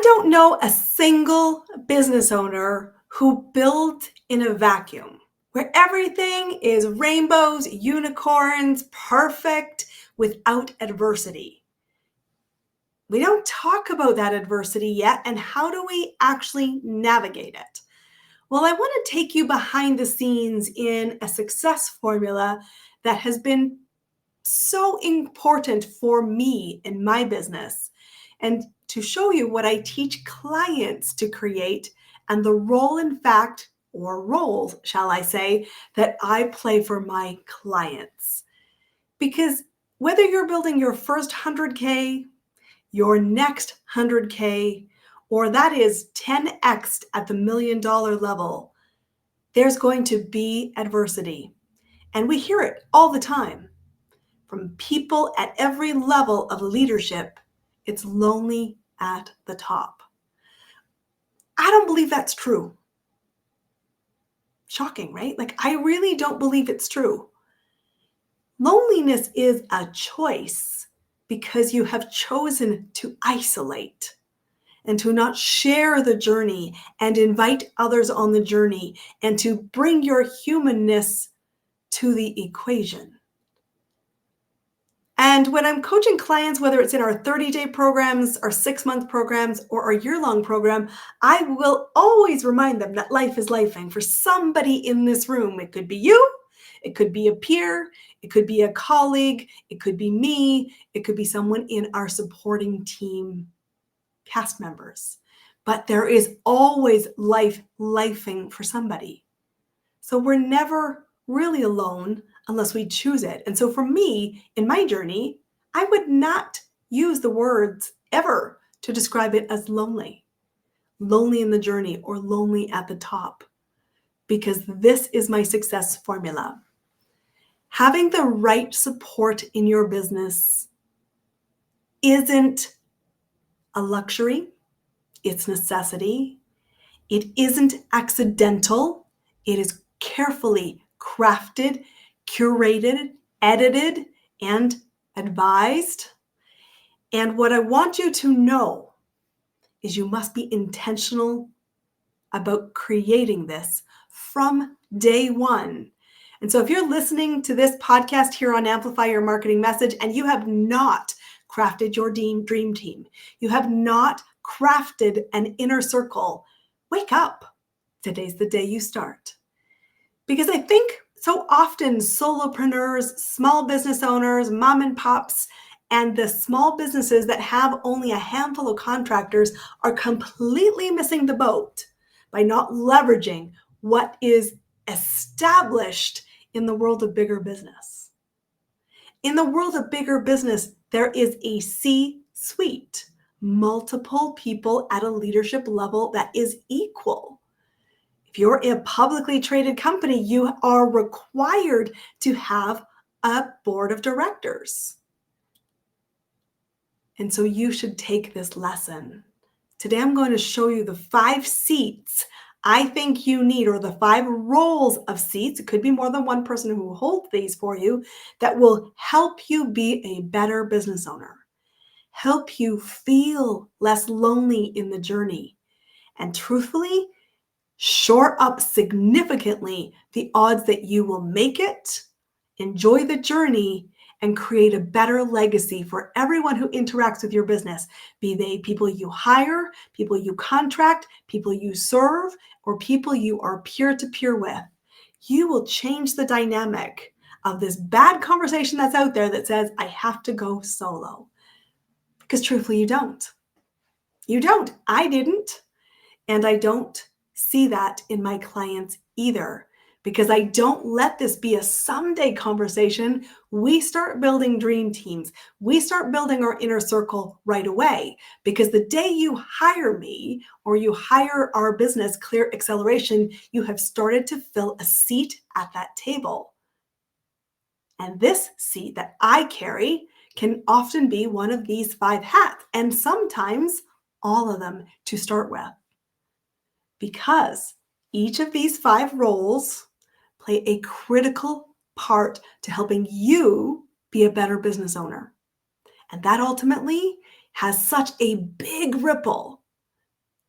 don't know a single business owner who builds in a vacuum, where everything is rainbows, unicorns, perfect, without adversity. We don't talk about that adversity yet, and how do we actually navigate it? Well, I want to take you behind the scenes in a success formula that has been so important for me in my business, and to show you what I teach clients to create and the role, in fact, or roles, shall I say, that I play for my clients. Because whether you're building your first 100K, your next 100K, or that is 10x at the $1 million level, there's going to be adversity. And we hear it all the time from people at every level of leadership. It's lonely at the top. I don't believe that's true. Shocking, right? Like, I really don't believe it's true. Loneliness is a choice because you have chosen to isolate and to not share the journey and invite others on the journey and to bring your humanness to the equation. And when I'm coaching clients, whether it's in our 30-day programs, our 6-month programs, or our year-long program, I will always remind them that life is lifing. For somebody in this room, it could be you, it could be a peer, it could be a colleague, it could be me, it could be someone in our supporting team, cast members. But there is always life lifing for somebody. So we're never really alone unless we choose it. And so for me, in my journey, I would not use the words ever to describe it as lonely in the journey or lonely at the top, because this is my success formula. Having the right support in your business isn't a luxury, it's necessity. It isn't accidental. It is carefully crafted, curated, edited, and advised. And what I want you to know is you must be intentional about creating this from day one. And so if you're listening to this podcast here on Amplify Your Marketing Message and you have not crafted your dream team, you have not crafted an inner circle, wake up. Today's the day you start. Because I think so often solopreneurs, small business owners, mom and pops, and the small businesses that have only a handful of contractors are completely missing the boat by not leveraging what is established in the world of bigger business. In the world of bigger business, there is a C-suite, multiple people at a leadership level that is equal. If you're a publicly traded company, you are required to have a board of directors. And so you should take this lesson. Today, I'm going to show you the 5 seats I think you need, or the 5 roles of seats. It could be more than one person who holds these for you, that will help you be a better business owner, help you feel less lonely in the journey, and truthfully, shore up significantly the odds that you will make it, enjoy the journey, and create a better legacy for everyone who interacts with your business, be they people you hire, people you contract, people you serve, or people you are peer-to-peer with. You will change the dynamic of this bad conversation that's out there that says, I have to go solo. Because truthfully, you don't. You don't. I didn't. And I don't see that in my clients either, because I don't let this be a someday conversation. We start building dream teams. We start building our inner circle right away, because the day you hire me or you hire our business, Clear Acceleration, you have started to fill a seat at that table. And this seat that I carry can often be one of these 5 hats, and sometimes all of them to start with. Because each of these 5 roles play a critical part to helping you be a better business owner. And that ultimately has such a big ripple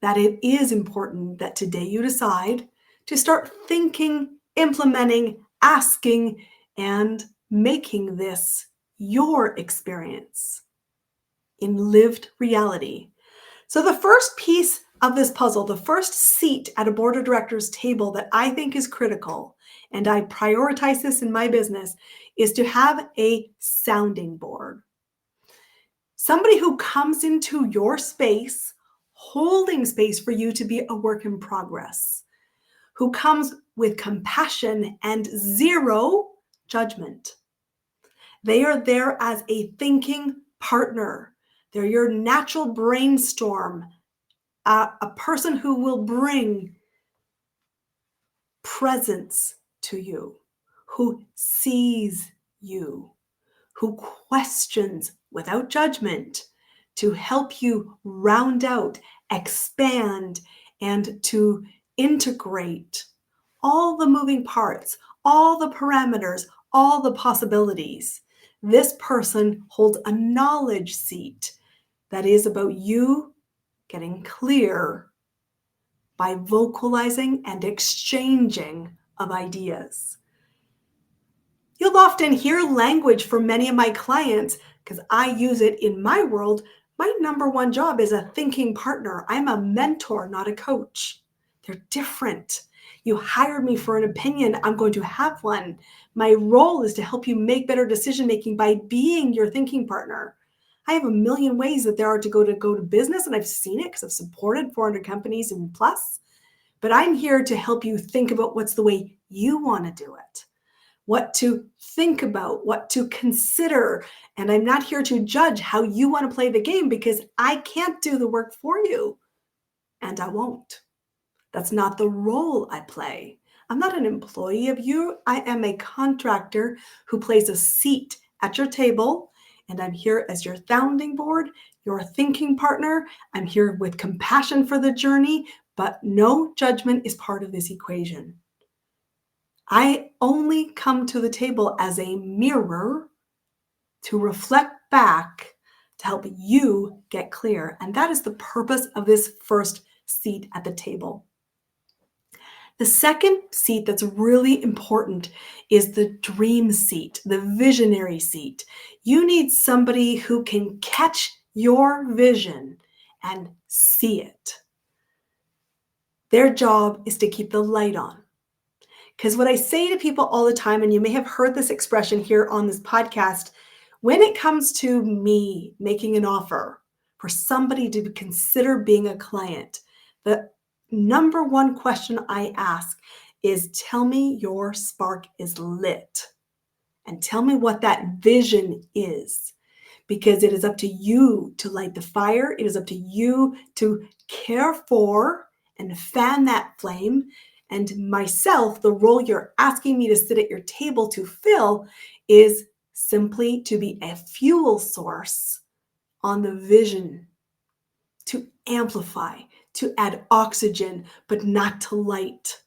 that it is important that today you decide to start thinking, implementing, asking, and making this your experience in lived reality. So the first piece of this puzzle, the first seat at a board of directors table that I think is critical, and I prioritize this in my business, is to have a sounding board. Somebody who comes into your space, holding space for you to be a work in progress, who comes with compassion and zero judgment. They are there as a thinking partner. They're your natural brainstorm, a person who will bring presence to you, who sees you, who questions without judgment to help you round out, expand, and to integrate all the moving parts, all the parameters, all the possibilities. This person holds a knowledge seat that is about you getting clear by vocalizing and exchanging of ideas. You'll often hear language from many of my clients because I use it in my world. My number one job is a thinking partner. I'm a mentor, not a coach. They're different. You hired me for an opinion. I'm going to have one. My role is to help you make better decision making by being your thinking partner. I have a million ways that there are to go to business, and I've seen it because I've supported 400 companies and plus. But I'm here to help you think about what's the way you want to do it, what to think about, what to consider. And I'm not here to judge how you want to play the game because I can't do the work for you. And I won't. That's not the role I play. I'm not an employee of you. I am a contractor who plays a seat at your table. And I'm here as your sounding board, your thinking partner. I'm here with compassion for the journey, but no judgment is part of this equation. I only come to the table as a mirror to reflect back to help you get clear. And that is the purpose of this first seat at the table. The second seat that's really important is the dream seat, the visionary seat. You need somebody who can catch your vision and see it. Their job is to keep the light on. Because what I say to people all the time, and you may have heard this expression here on this podcast, when it comes to me making an offer for somebody to consider being a client, the number one question I ask is, tell me your spark is lit and tell me what that vision is. Because it is up to you to light the fire. It is up to you to care for and fan that flame. And myself, the role you're asking me to sit at your table to fill is simply to be a fuel source on the vision, to amplify, to add oxygen, but not to light.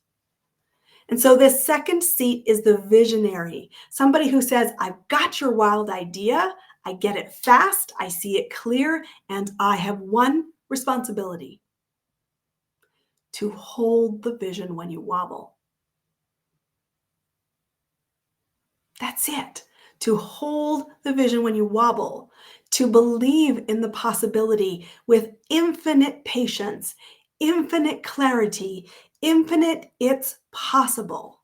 And so this second seat is the visionary, somebody who says, I've got your wild idea, I get it fast, I see it clear, and I have one responsibility: to hold the vision when you wobble. That's it. To hold the vision when you wobble, to believe in the possibility with infinite patience, infinite clarity, infinite it's possible.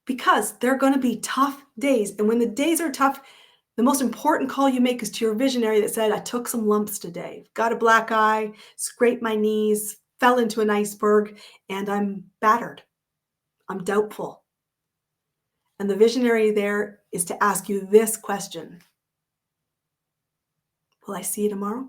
Because there are going to be tough days. And when the days are tough, the most important call you make is to your visionary that said, I took some lumps today, got a black eye, scraped my knees, fell into an iceberg, and I'm battered. I'm doubtful. And the visionary there is to ask you this question: will I see you tomorrow?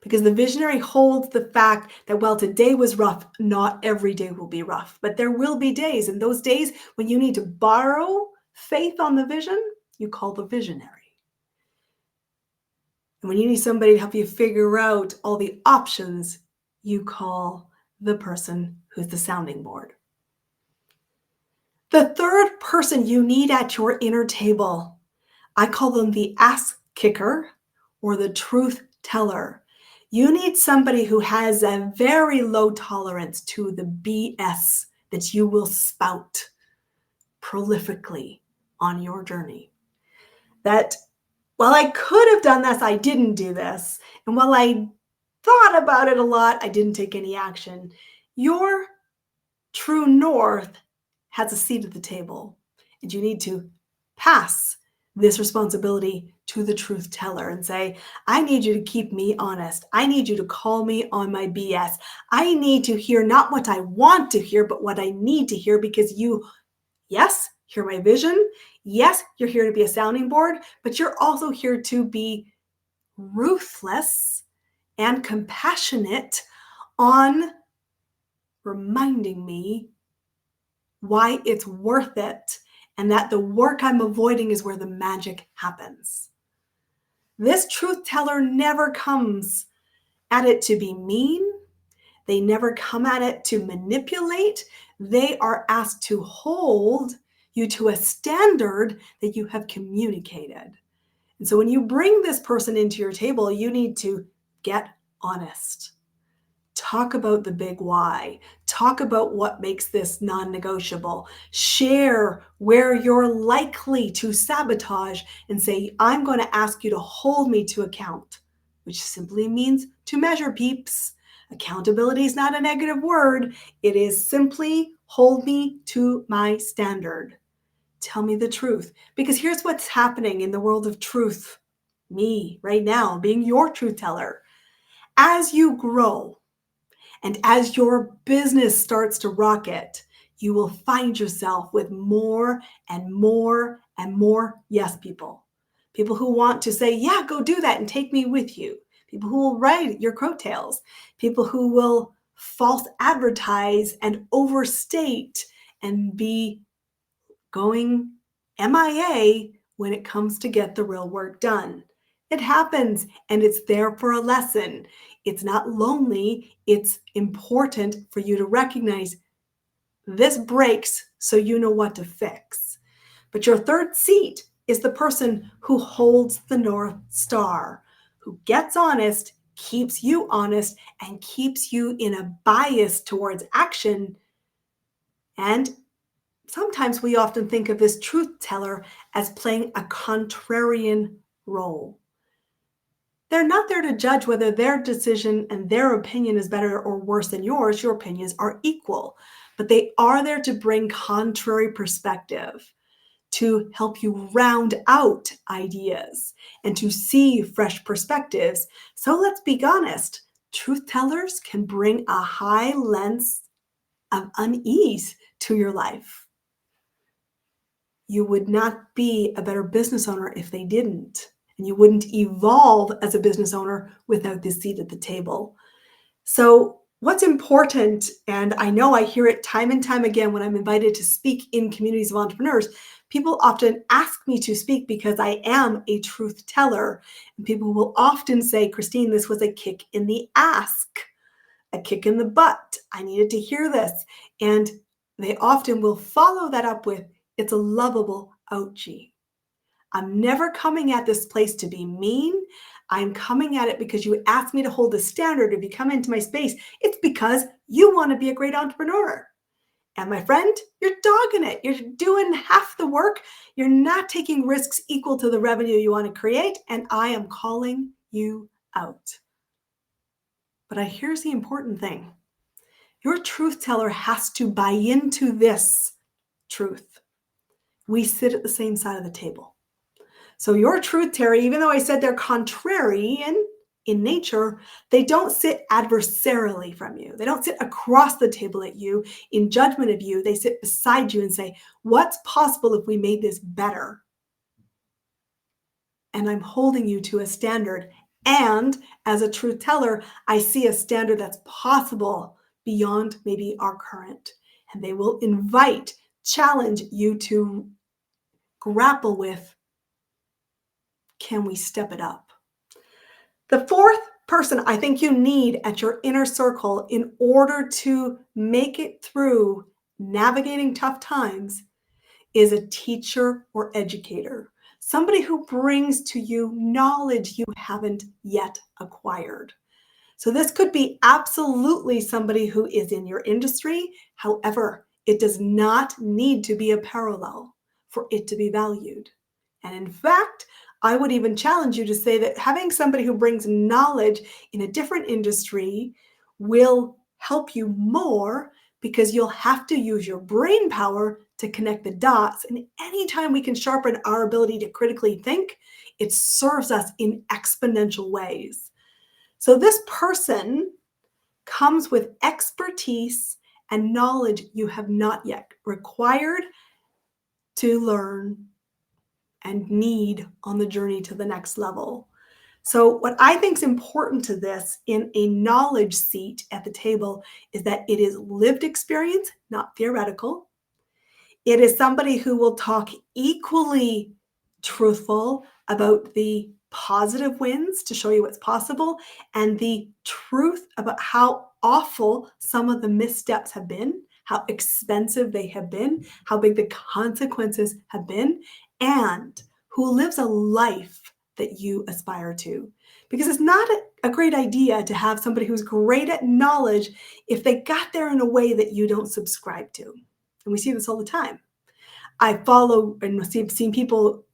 Because the visionary holds the fact that, well, today was rough. Not every day will be rough, but there will be days. And those days when you need to borrow faith on the vision, you call the visionary. And when you need somebody to help you figure out all the options, you call the person who's the sounding board. The third person you need at your inner table, I call them the ass kicker or the truth teller. You need somebody who has a very low tolerance to the BS that you will spout prolifically on your journey. That while I could have done this, I didn't do this. And while I thought about it a lot, I didn't take any action. Your true north has a seat at the table, and you need to pass this responsibility to the truth teller and say, I need you to keep me honest. I need you to call me on my BS. I need to hear not what I want to hear, but what I need to hear, because you, yes, hear my vision. Yes, you're here to be a sounding board, but you're also here to be ruthless and compassionate on reminding me why it's worth it, and that the work I'm avoiding is where the magic happens. This truth teller never comes at it to be mean. They never come at it to manipulate. They are asked to hold you to a standard that you have communicated. And so when you bring this person into your table, you need to get honest. Talk about the big why. Talk about what makes this non-negotiable. Share where you're likely to sabotage and say, I'm going to ask you to hold me to account, which simply means to measure, peeps. Accountability is not a negative word. It is simply hold me to my standard. Tell me the truth. Because here's what's happening in the world of truth. Me right now being your truth teller. As you grow, and as your business starts to rocket, you will find yourself with more and more and more yes people. People who want to say, yeah, go do that and take me with you. People who will ride your coattails. People who will false advertise and overstate and be going MIA when it comes to get the real work done. It happens, and it's there for a lesson. It's not lonely. It's important for you to recognize this breaks so you know what to fix. But your third seat is the person who holds the North Star, who gets honest, keeps you honest, and keeps you in a bias towards action. And sometimes we often think of this truth teller as playing a contrarian role. They're not there to judge whether their decision and their opinion is better or worse than yours. Your opinions are equal, but they are there to bring contrary perspective, to help you round out ideas and to see fresh perspectives. So let's be honest, truth tellers can bring a high lens of unease to your life. You would not be a better business owner if they didn't. And you wouldn't evolve as a business owner without this seat at the table. So what's important, and I know I hear it time and time again when I'm invited to speak in communities of entrepreneurs, people often ask me to speak because I am a truth teller. And people will often say, Christine, this was a kick in the ass, a kick in the butt. I needed to hear this. And they often will follow that up with, it's a lovable ouchie. I'm never coming at this place to be mean. I'm coming at it because you asked me to hold a standard. If you come into my space, it's because you want to be a great entrepreneur. And my friend, you're dogging it. You're doing half the work. You're not taking risks equal to the revenue you want to create. And I am calling you out. But here's the important thing. Your truth teller has to buy into this truth. We sit at the same side of the table. So your truth teller, even though I said they're contrarian in nature, they don't sit adversarially from you. They don't sit across the table at you in judgment of you. They sit beside you and say, what's possible if we made this better? And I'm holding you to a standard. And as a truth teller, I see a standard that's possible beyond maybe our current. And they will invite, challenge you to grapple with, can we step it up? The fourth person I think you need at your inner circle in order to make it through navigating tough times is a teacher or educator, somebody who brings to you knowledge you haven't yet acquired. So this could be absolutely somebody who is in your industry. However, it does not need to be a parallel for it to be valued. And in fact, I would even challenge you to say that having somebody who brings knowledge in a different industry will help you more because you'll have to use your brain power to connect the dots. And anytime we can sharpen our ability to critically think, it serves us in exponential ways. So this person comes with expertise and knowledge you have not yet required to learn and need on the journey to the next level. So what I think is important to this in a knowledge seat at the table is that it is lived experience, not theoretical. It is somebody who will talk equally truthful about the positive wins to show you what's possible and the truth about how awful some of the missteps have been, how expensive they have been, how big the consequences have been, and who lives a life that you aspire to. Because it's not a great idea to have somebody who's great at knowledge if they got there in a way that you don't subscribe to. And we see this all the time. I follow and seen people,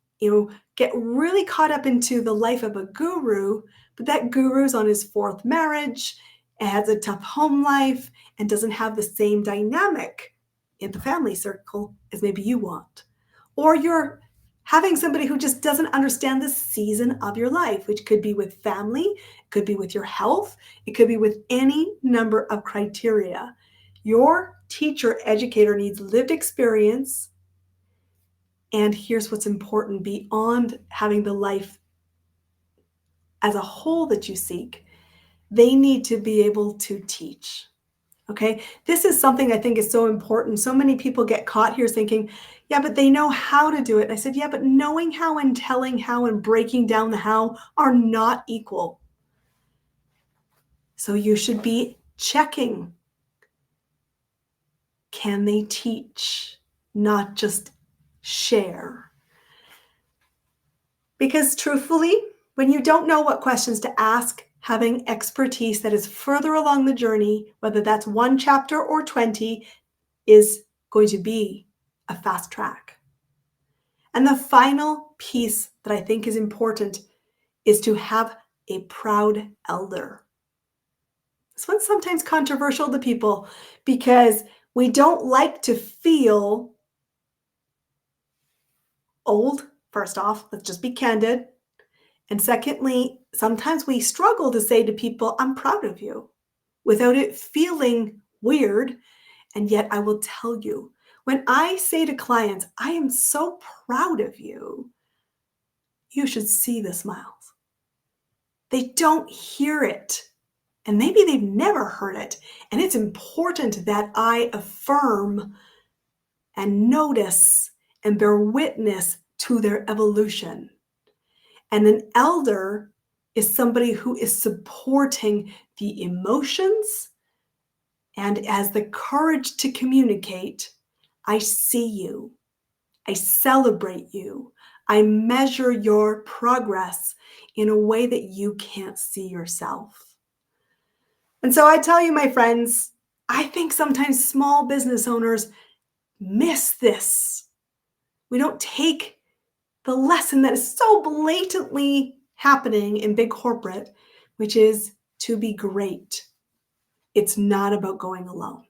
get really caught up into the life of a guru, but that guru's on his fourth marriage, has a tough home life, and doesn't have the same dynamic in the family circle as maybe you want. Or you're having somebody who just doesn't understand the season of your life, which could be with family, it could be with your health, it could be with any number of criteria. Your teacher, educator needs lived experience. And here's what's important beyond having the life as a whole that you seek, they need to be able to teach. Okay, this is something I think is so important. So many people get caught here thinking, yeah, but they know how to do it. And I said, yeah, but knowing how and telling how and breaking down the how are not equal. So you should be checking. Can they teach, not just share? Because truthfully, when you don't know what questions to ask, having expertise that is further along the journey, whether that's 1 chapter or 20, is going to be a fast track. And the final piece that I think is important is to have a proud elder. This one's sometimes controversial to people because we don't like to feel old, first off, let's just be candid. And secondly, sometimes we struggle to say to people, I'm proud of you, without it feeling weird. And yet I will tell you, when I say to clients, I am so proud of you, you should see the smiles. They don't hear it. And maybe they've never heard it. And it's important that I affirm and notice and bear witness to their evolution. And an elder is somebody who is supporting the emotions and has the courage to communicate. I see you. I celebrate you. I measure your progress in a way that you can't see yourself. And so I tell you, my friends, I think sometimes small business owners miss this. We don't take the lesson that is so blatantly happening in big corporate, which is to be great. It's not about going alone.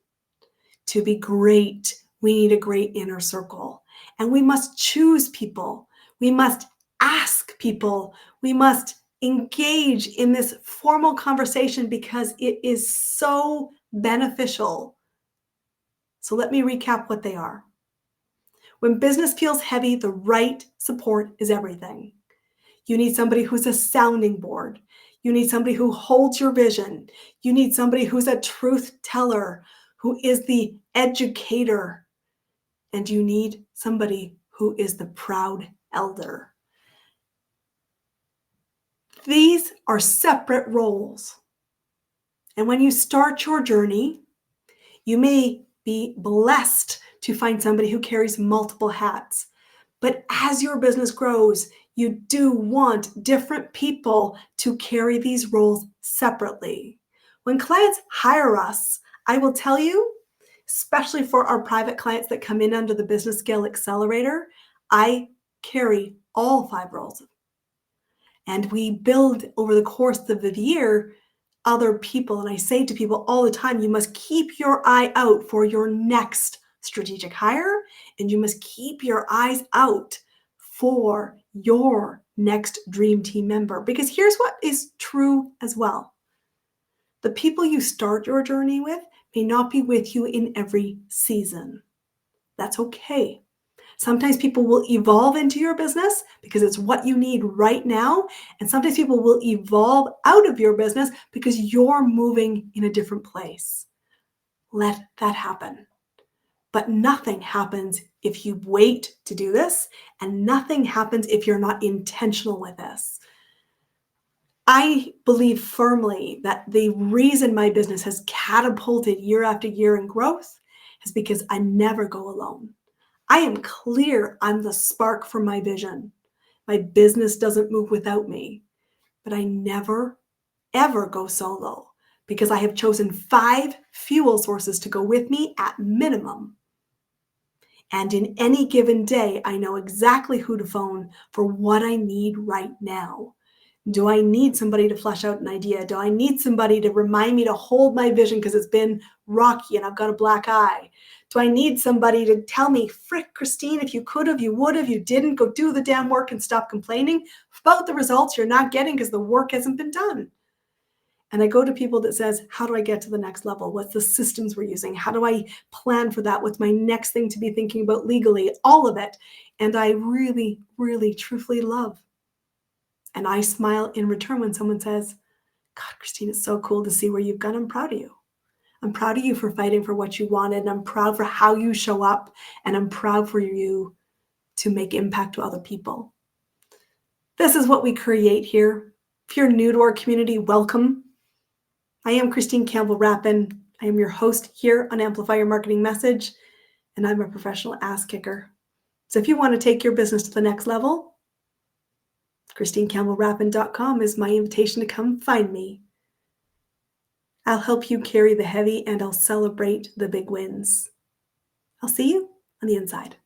To be great, we need a great inner circle. And we must choose people. We must ask people. We must engage in this formal conversation because it is so beneficial. So let me recap what they are. When business feels heavy, the right support is everything. You need somebody who's a sounding board. You need somebody who holds your vision. You need somebody who's a truth teller, who is the educator. And you need somebody who is the proud elder. These are separate roles. And when you start your journey, you may be blessed to find somebody who carries multiple hats. But as your business grows, you do want different people to carry these roles separately. When clients hire us, I will tell you, especially for our private clients that come in under the Business Scale Accelerator, I carry all 5 roles. And we build over the course of the year other people. And I say to people all the time, you must keep your eye out for your next strategic hire, and you must keep your eyes out for your next dream team member. Because here's what is true as well. The people you start your journey with may not be with you in every season. That's okay. Sometimes people will evolve into your business because it's what you need right now. And sometimes people will evolve out of your business because you're moving in a different place. Let that happen. But nothing happens if you wait to do this, and nothing happens if you're not intentional with this. I believe firmly that the reason my business has catapulted year after year in growth is because I never go alone. I am clear I'm the spark for my vision. My business doesn't move without me, but I never, ever go solo because I have chosen 5 fuel sources to go with me at minimum. And in any given day, I know exactly who to phone for what I need right now. Do I need somebody to flesh out an idea? Do I need somebody to remind me to hold my vision because it's been rocky and I've got a black eye? Do I need somebody to tell me, frick, Christine, if you could have, you would have, you didn't, go do the damn work and stop complaining about the results you're not getting because the work hasn't been done? And I go to people that says, how do I get to the next level? What's the systems we're using? How do I plan for that? What's my next thing to be thinking about legally? All of it. And I really, really, truthfully love. And I smile in return when someone says, God, Christine, it's so cool to see where you've gone. I'm proud of you. I'm proud of you for fighting for what you wanted. And I'm proud for how you show up. And I'm proud for you to make impact to other people. This is what we create here. If you're new to our community, welcome. I am Christine Campbell-Rappin. I am your host here on Amplify Your Marketing Message, and I'm a professional ass kicker. So if you want to take your business to the next level, ChristineCampbellRappin.com is my invitation to come find me. I'll help you carry the heavy and I'll celebrate the big wins. I'll see you on the inside.